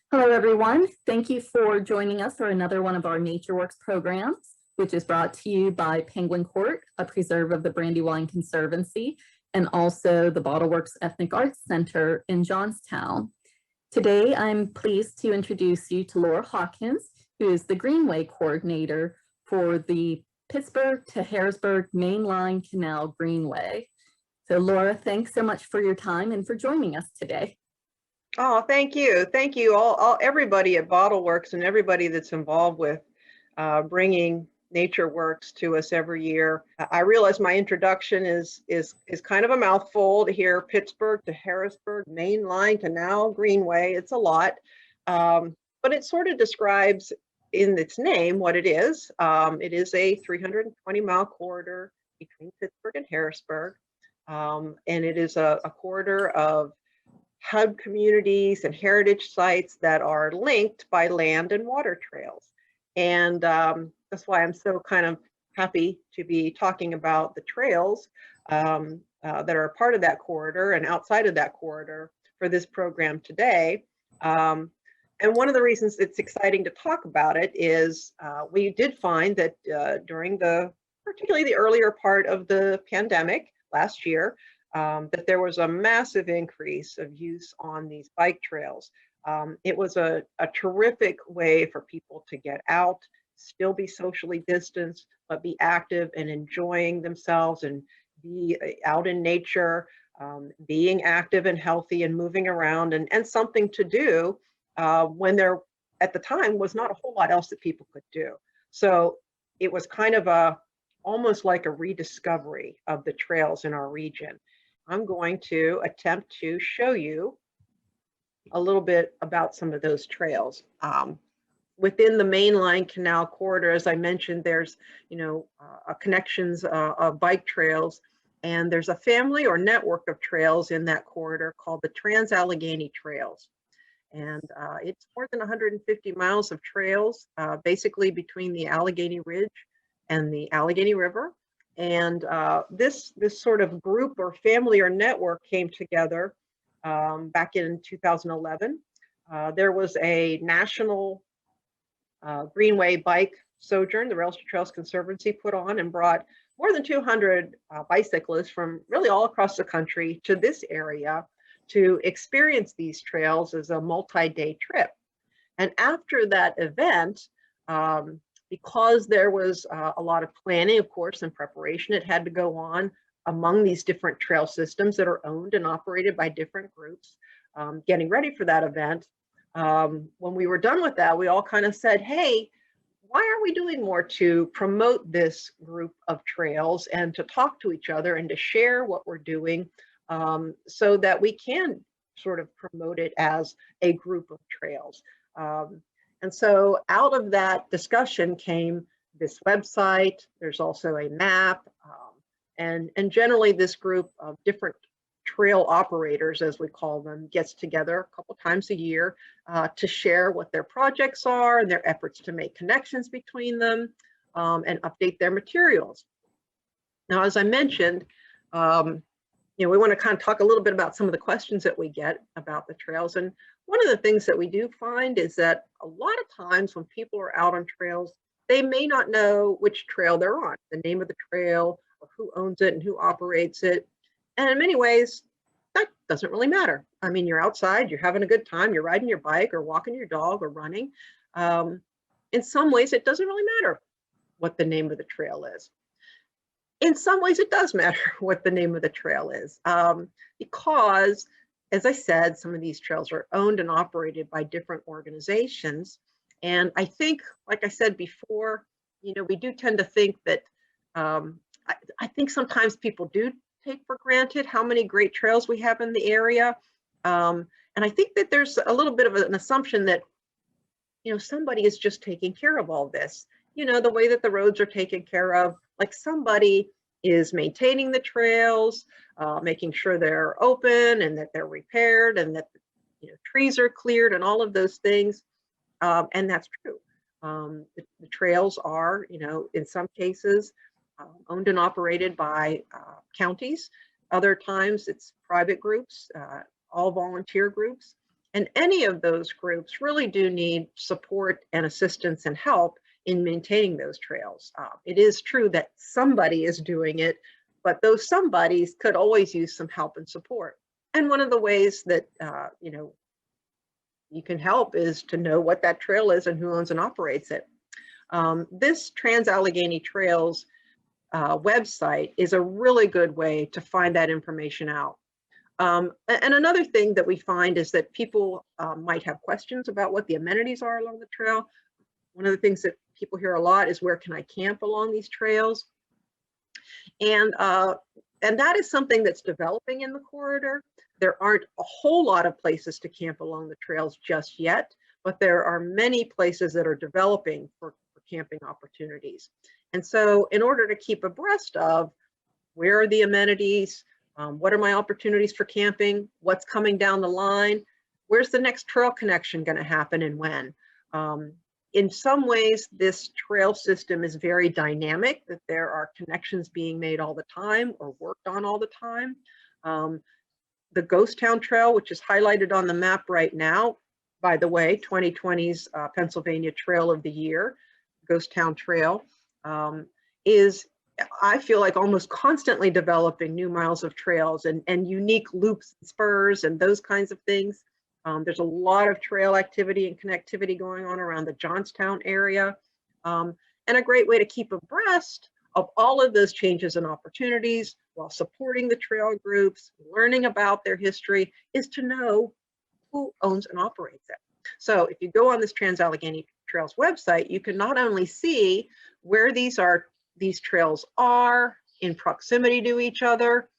Hello, everyone. Thank you for joining us for another one of our NatureWorks programs, which is brought to you by Penguin Court, a preserve of the Brandywine Conservancy, and also the Bottleworks Ethnic Arts Center in Johnstown. Today, I'm pleased to introduce you to Laura Hawkins, who is the Greenway coordinator for the Pittsburgh-to-Harrisburg Mainline Canal Greenway. So Laura, thanks so much for your time and for joining us today. Oh, thank you. Thank you everybody at Bottleworks and everybody that's involved with bringing NatureWorks to us every year. I realize my introduction is kind of a mouthful to hear Pittsburgh to Harrisburg Mainline Canal Greenway. It's a lot, but it sort of describes in its name what it is. It is a 320-mile corridor between Pittsburgh and Harrisburg, and it is a corridor of hub communities and heritage sites that are linked by land and water trails. And that's why I'm so kind of happy to be talking about the trails that are a part of that corridor and outside of that corridor for this program today. And one of the reasons it's exciting to talk about it is we did find that during particularly the earlier part of the pandemic last year, that there was a massive increase of use on these bike trails. It was a terrific way for people to get out, still be socially distanced, but be active and enjoying themselves and be out in nature, being active and healthy and moving around and something to do when there, at the time, was not a whole lot else that people could do. So it was kind of almost like a rediscovery of the trails in our region. I'm going to attempt to show you a little bit about some of those trails. Within the Mainline Canal corridor, as I mentioned, there's connections of bike trails, and there's a family or network of trails in that corridor called the Trans Allegheny Trails. And it's more than 150 miles of trails, basically between the Allegheny Ridge and the Allegheny River. And this sort of group or family or network came together back in 2011. There was a national Greenway bike sojourn the Rails to Trails Conservancy put on and brought more than 200 bicyclists from really all across the country to this area to experience these trails as a multi-day trip. And after that event, because there was a lot of planning, of course, and preparation, it had to go on among these different trail systems that are owned and operated by different groups, getting ready for that event. When we were done with that, we all kind of said, hey, why aren't we doing more to promote this group of trails and to talk to each other and to share what we're doing so that we can sort of promote it as a group of trails. And so out of that discussion came this website. There's also a map. And generally this group of different trail operators, as we call them, gets together a couple times a year to share what their projects are and their efforts to make connections between them and update their materials. Now, as I mentioned, we want to kind of talk a little bit about some of the questions that we get about the trails. And one of the things that we do find is that a lot of times when people are out on trails, they may not know which trail they're on, the name of the trail, or who owns it and who operates it. And in many ways, that doesn't really matter. I mean, you're outside, you're having a good time, you're riding your bike or walking your dog or running. In some ways, it doesn't really matter what the name of the trail is. In some ways, it does matter what the name of the trail is because, as I said, some of these trails are owned and operated by different organizations. And I think, like I said before, we do tend to think that, I think sometimes people do take for granted how many great trails we have in the area. And I think that there's a little bit of an assumption that, somebody is just taking care of all this. The way that the roads are taken care of, like somebody is maintaining the trails, making sure they're open and that they're repaired and that trees are cleared and all of those things. And that's true. The trails are, in some cases, owned and operated by counties. Other times it's private groups, all volunteer groups. And any of those groups really do need support and assistance and help in maintaining those trails. It is true that somebody is doing it, but those somebodies could always use some help and support. And one of the ways that you can help is to know what that trail is and who owns and operates it. This Trans Allegheny Trails website is a really good way to find that information out. And another thing that we find is that people might have questions about what the amenities are along the trail. One of the things that people hear a lot is, where can I camp along these trails? And that is something that's developing in the corridor. There aren't a whole lot of places to camp along the trails just yet, but there are many places that are developing for camping opportunities. And so in order to keep abreast of where are the amenities, what are my opportunities for camping, what's coming down the line, where's the next trail connection going to happen and when? In some ways, this trail system is very dynamic, that there are connections being made all the time or worked on all the time. The Ghost Town Trail, which is highlighted on the map right now, by the way, 2020's Pennsylvania Trail of the Year, Ghost Town Trail, is, I feel like, almost constantly developing new miles of trails and unique loops and spurs and those kinds of things. There's a lot of trail activity and connectivity going on around the Johnstown area. And a great way to keep abreast of all of those changes and opportunities while supporting the trail groups, learning about their history, is to know who owns and operates it. So if you go on this Trans Allegheny Trails website, you can not only see where these trails are in proximity to each other,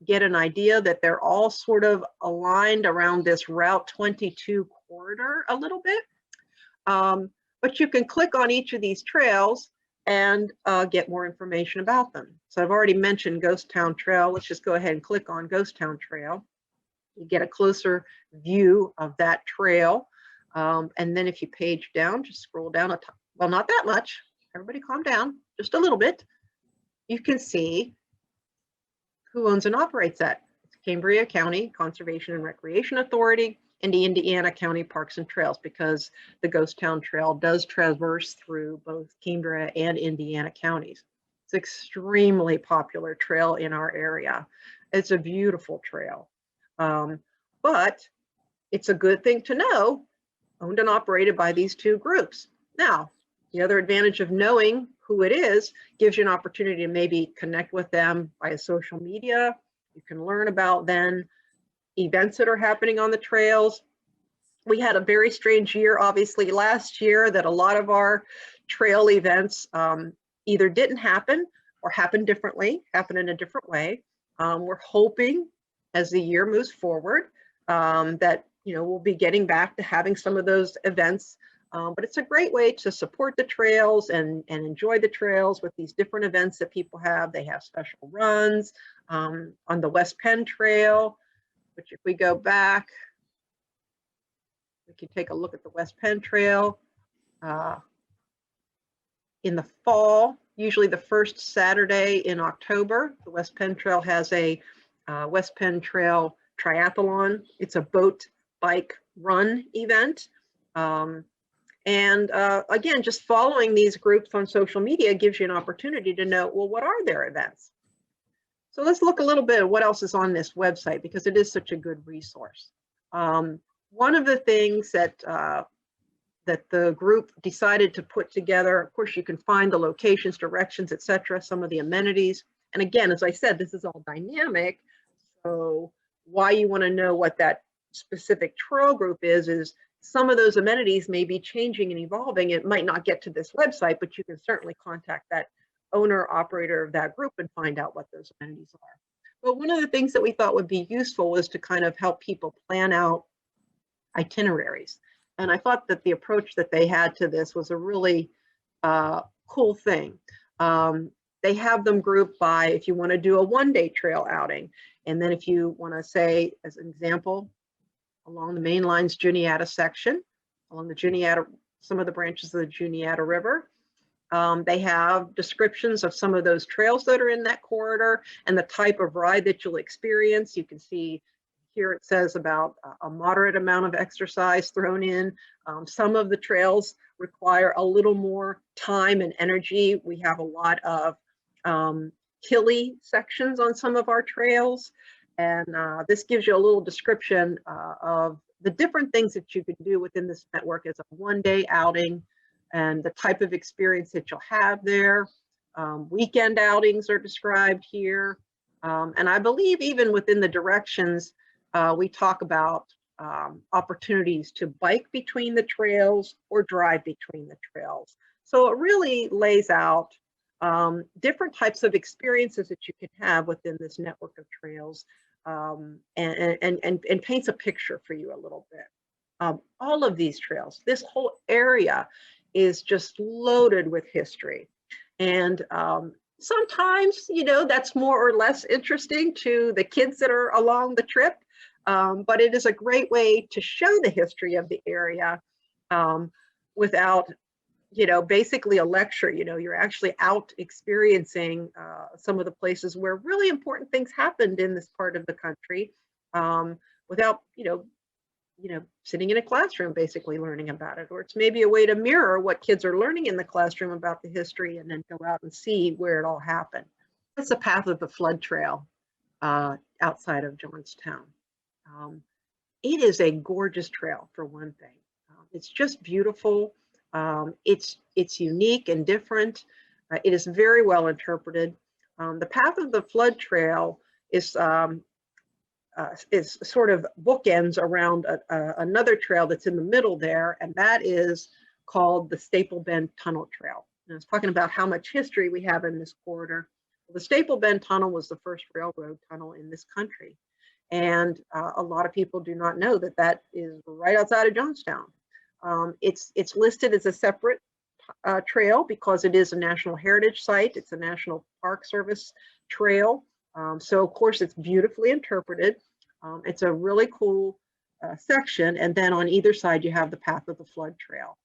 get an idea that they're all sort of aligned around this Route 22 corridor a little bit. But you can click on each of these trails and get more information about them. So I've already mentioned Ghost Town Trail. Let's just go ahead and click on Ghost Town Trail. You get a closer view of that trail. And then if you page down, just scroll down, well, not that much. Everybody calm down, just a little bit. You can see who owns and operates that. It's Cambria County Conservation and Recreation Authority and the Indiana County Parks and Trails, because the Ghost Town Trail does traverse through both Cambria and Indiana counties. It's an extremely popular trail in our area. It's a beautiful trail, but it's a good thing to know, owned and operated by these two groups. Now, the other advantage of knowing who it is gives you an opportunity to maybe connect with them via social media. You can learn about then events that are happening on the trails. We had a very strange year, obviously, last year, that a lot of our trail events either didn't happen or happened differently, happened in a different way. We're hoping as the year moves forward that we'll be getting back to having some of those events. But it's a great way to support the trails and enjoy the trails with these different events that people have. They have special runs on the West Penn Trail, which if we go back, we can take a look at the West Penn Trail. In the fall, usually the first Saturday in October, the West Penn Trail has a West Penn Trail Triathlon. It's a boat, bike, run event. Again, just following these groups on social media gives you an opportunity to know, well, what are their events? So let's look a little bit at what else is on this website, because it is such a good resource. One of the things that the group decided to put together, of course, you can find the locations, directions, etc., some of the amenities. And again, as I said, this is all dynamic. So why you want to know what that specific trail group is some of those amenities may be changing and evolving. It might not get to this website, but you can certainly contact that owner operator of that group and find out what those amenities are. But one of the things that we thought would be useful was to kind of help people plan out itineraries. And I thought that the approach that they had to this was a really cool thing. They have them grouped by, if you want to do a one-day trail outing, and then if you want to say, as an example, along the main line's Juniata section, along the Juniata, some of the branches of the Juniata River. They have descriptions of some of those trails that are in that corridor and the type of ride that you'll experience. You can see here it says about a moderate amount of exercise thrown in. Some of the trails require a little more time and energy. We have a lot of hilly sections on some of our trails. And this gives you a little description of the different things that you can do within this network as a one-day outing and the type of experience that you'll have there. Weekend outings are described here. And I believe even within the directions, we talk about opportunities to bike between the trails or drive between the trails. So it really lays out different types of experiences that you can have within this network of trails, and paints a picture for you a little bit. All of these trails, this whole area is just loaded with history. And sometimes, you know, that's more or less interesting to the kids that are along the trip, but it is a great way to show the history of the area without, you know, basically a lecture. You know, you're actually out experiencing some of the places where really important things happened in this part of the country without, you know, sitting in a classroom basically learning about it. Or it's maybe a way to mirror what kids are learning in the classroom about the history and then go out and see where it all happened. That's the path of the flood trail outside of Johnstown. It is a gorgeous trail, for one thing. It's just beautiful. It's unique and different. It is very well interpreted. The path of the flood trail is sort of bookends around another trail that's in the middle there, and that is called the Staple Bend Tunnel Trail. And I was talking about how much history we have in this corridor. The Staple Bend Tunnel was the first railroad tunnel in this country, and a lot of people do not know that that is right outside of Johnstown. It's listed as a separate trail because it is a National Heritage Site. It's a National Park Service trail. So of course it's beautifully interpreted. It's a really cool section. And then on either side, you have the path of the flood trail.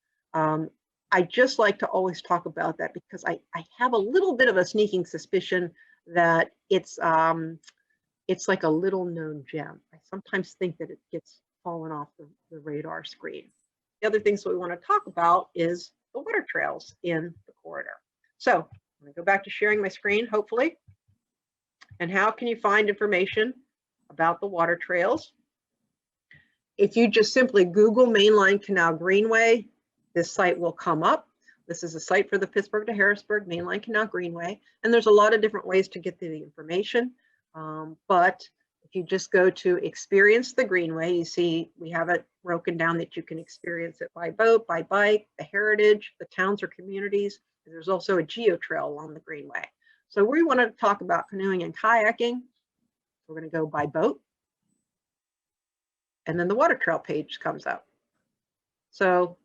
I just like to always talk about that because I have a little bit of a sneaking suspicion that it's like a little known gem. I sometimes think that it gets fallen off the radar screen. The other things that we want to talk about is the water trails in the corridor. So I'm going to go back to sharing my screen, hopefully. And how can you find information about the water trails? If you just simply Google Mainline Canal Greenway, this site will come up. This is a site for the Pittsburgh-to-Harrisburg Mainline Canal Greenway. And there's a lot of different ways to get the information. But if you just go to experience the Greenway, you see we have it broken down that you can experience it by boat, by bike, the heritage, the towns or communities. And there's also a geo trail along the Greenway. So we want to talk about canoeing and kayaking. We're going to go by boat. And then the water trail page comes up. So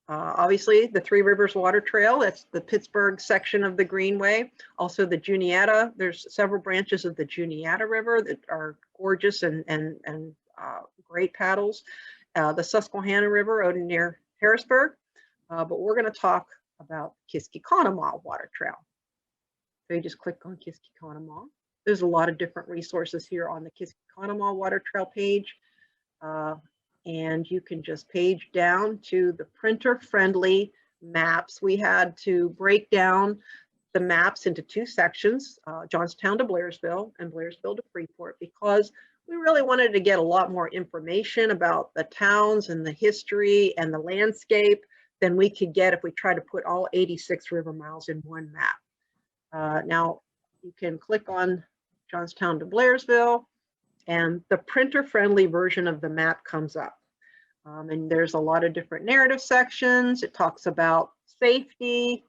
obviously the Three Rivers Water Trail, that's the Pittsburgh section of the Greenway. Also the Juniata, there's several branches of the Juniata River that are gorgeous and great paddles. The Susquehanna River out near Harrisburg. But we're going to talk about Kiski-Conemaugh Water Trail. So you just click on Kiski-Conemaugh. There's a lot of different resources here on the Kiski-Conemaugh Water Trail page. And you can just page down to the printer-friendly maps. We had to break down the maps into two sections, Johnstown to Blairsville and Blairsville to Freeport, because we really wanted to get a lot more information about the towns and the history and the landscape than we could get if we tried to put all 86 river miles in one map. Now, you can click on Johnstown to Blairsville, and the printer-friendly version of the map comes up. And there's a lot of different narrative sections. It talks about safety.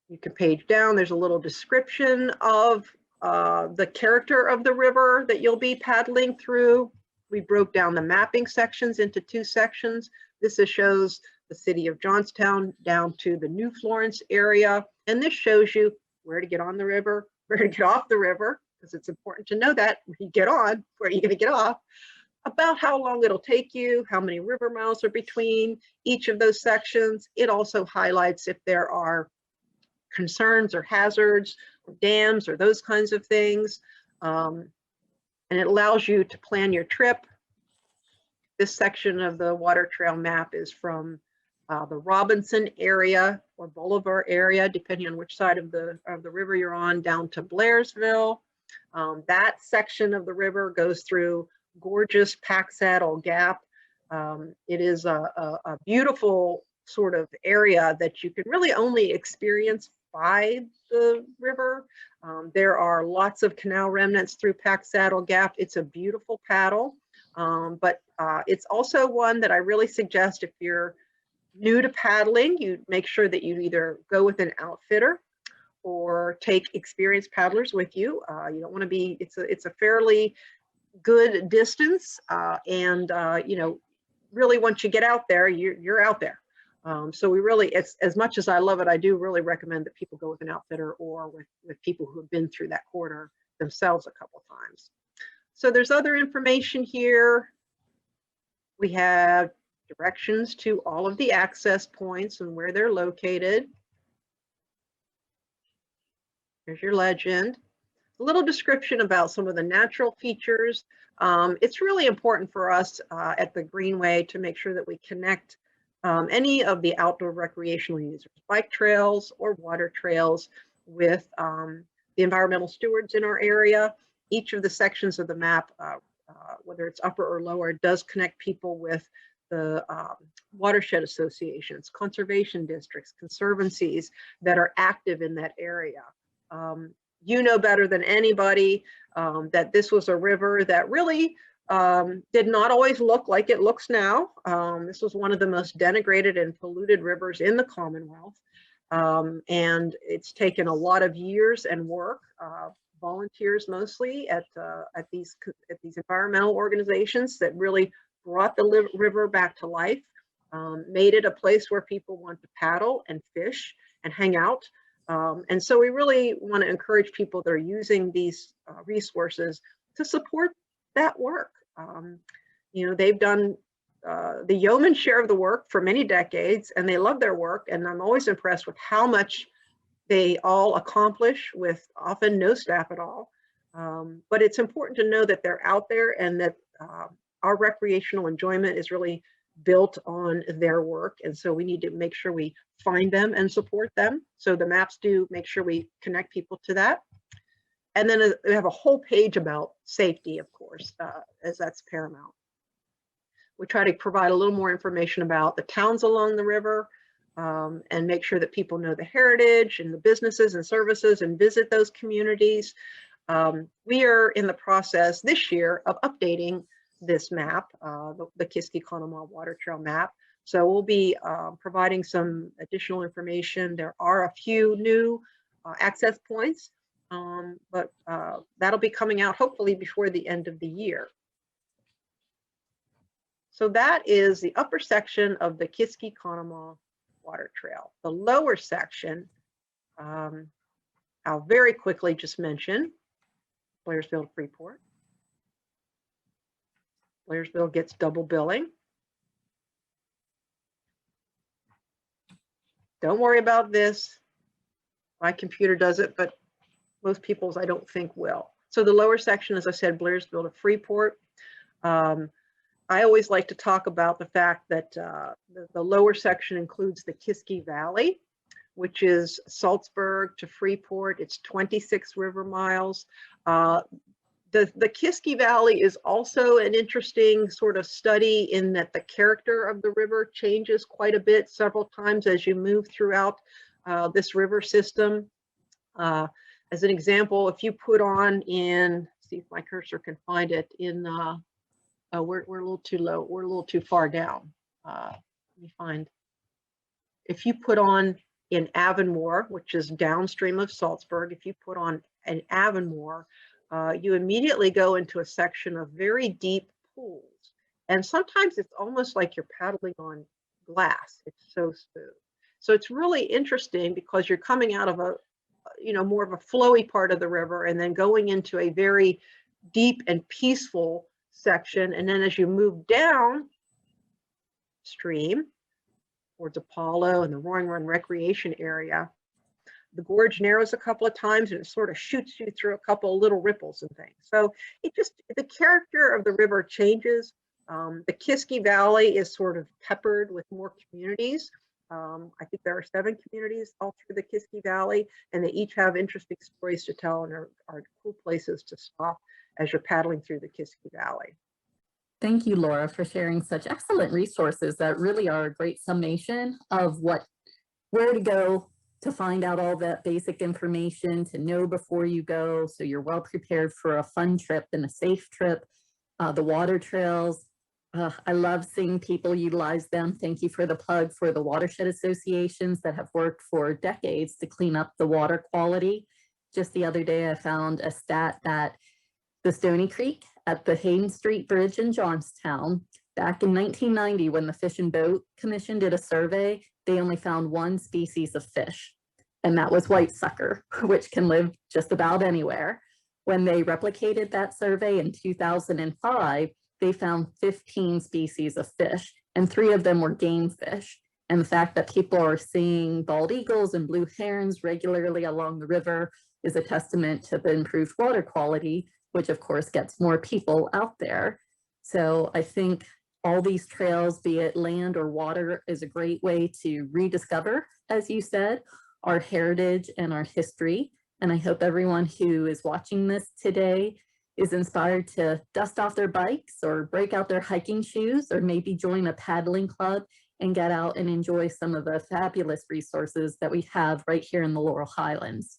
You can page down. There's a little description of the character of the river that you'll be paddling through. We broke down the mapping sections into two sections. This shows the city of Johnstown down to the New Florence area. And this shows you where to get on the river, where to get off the river, because it's important to know that when you get on, where you're going to get off, about how long it'll take you, how many river miles are between each of those sections. It also highlights if there are concerns or hazards or dams or those kinds of things. and it allows you to plan your trip. This section of the water trail map is from the Robinson area or Bolivar area, depending on which side of the river you're on, down to Blairsville. That section of the river goes through gorgeous Packsaddle Gap. It is a beautiful sort of area that you can really only experience by the river. There are lots of canal remnants through Packsaddle Gap. It's a beautiful paddle, but it's also one that I really suggest if you're new to paddling, you make sure that you either go with an outfitter or take experienced paddlers with you. You don't want to be, it's a fairly good distance, and you know, really once you get out there, you're out there. So we really, as much as I love it, I do really recommend that people go with an outfitter or with people who have been through that corridor themselves a couple times. So there's other information here. We have directions to all of the access points and where they're located. Here's your legend. A little description about some of the natural features. It's really important for us at the Greenway to make sure that we connect any of the outdoor recreational users, bike trails or water trails, with the environmental stewards in our area. Each of the sections of the map, whether it's upper or lower, does connect people with the watershed associations, conservation districts, conservancies that are active in that area. You know better than anybody that this was a river that really did not always look like it looks now. This was one of the most denigrated and polluted rivers in the Commonwealth. And it's taken a lot of years and work, volunteers mostly at these environmental organizations that really brought the river back to life, made it a place where people want to paddle and fish and hang out. And so we really want to encourage people that are using these resources to support that work. You know, they've done the yeoman's share of the work for many decades, and they love their work. And I'm always impressed with how much they all accomplish with often no staff at all. But it's important to know that they're out there and that our recreational enjoyment is really built on their work. And so we need to make sure we find them and support them. So the maps do make sure we connect people to that. And then we have a whole page about safety, of course, as that's paramount. We try to provide a little more information about the towns along the river, and make sure that people know the heritage and the businesses and services and visit those communities. We are in the process this year of updating this map, the Kiski-Conemaugh Water Trail map. So we'll be providing some additional information. There are a few new access points, but that'll be coming out hopefully before the end of the year. So that is the upper section of the Kiski-Conemaugh Water Trail. The lower section, I'll very quickly just mention Blairsville to Freeport. Blairsville gets double billing. Don't worry about this. My computer does it, but most people's I don't think will. So the lower section, as I said, Blairsville to Freeport. I always like to talk about the fact that the lower section includes the Kiski Valley, which is Saltsburg to Freeport. It's 26 river miles. The Kiski Valley is also an interesting sort of study in that the character of the river changes quite a bit several times as you move throughout this river system. As an example, if you put on in, see if my cursor can find it, in, we're a little too low, we're a little too far down. Let me find, if you put on in Avonmore, which is downstream of Saltsburg, if you put on an Avonmore, you immediately go into a section of very deep pools. And sometimes it's almost like you're paddling on glass. It's so smooth. So it's really interesting because you're coming out of a, you know, more of a flowy part of the river and then going into a very deep and peaceful section. And then as you move down stream towards Apollo and the Roaring Run Recreation Area, the gorge narrows a couple of times and it sort of shoots you through a couple of little ripples and things. So the character of the river changes. The Kiski Valley is sort of peppered with more communities. I think there are 7 communities all through the Kiski Valley, and they each have interesting stories to tell and are cool places to stop as you're paddling through the Kiski Valley. Thank you, Laura, for sharing such excellent resources that really are a great summation of where to go to find out all that basic information, to know before you go, so you're well prepared for a fun trip and a safe trip. The water trails, I love seeing people utilize them. Thank you for the plug for the watershed associations that have worked for decades to clean up the water quality. Just the other day, I found a stat that the Stony Creek at the Hayden Street Bridge in Johnstown, back in 1990, when the Fish and Boat Commission did a survey, they only found 1 species of fish, and that was white sucker, which can live just about anywhere. When they replicated that survey in 2005, they found 15 species of fish, and 3 of them were game fish. And the fact that people are seeing bald eagles and blue herons regularly along the river is a testament to the improved water quality, which of course gets more people out there. So I think all these trails, be it land or water, is a great way to rediscover, as you said, our heritage and our history. And I hope everyone who is watching this today is inspired to dust off their bikes or break out their hiking shoes, or maybe join a paddling club and get out and enjoy some of the fabulous resources that we have right here in the Laurel Highlands.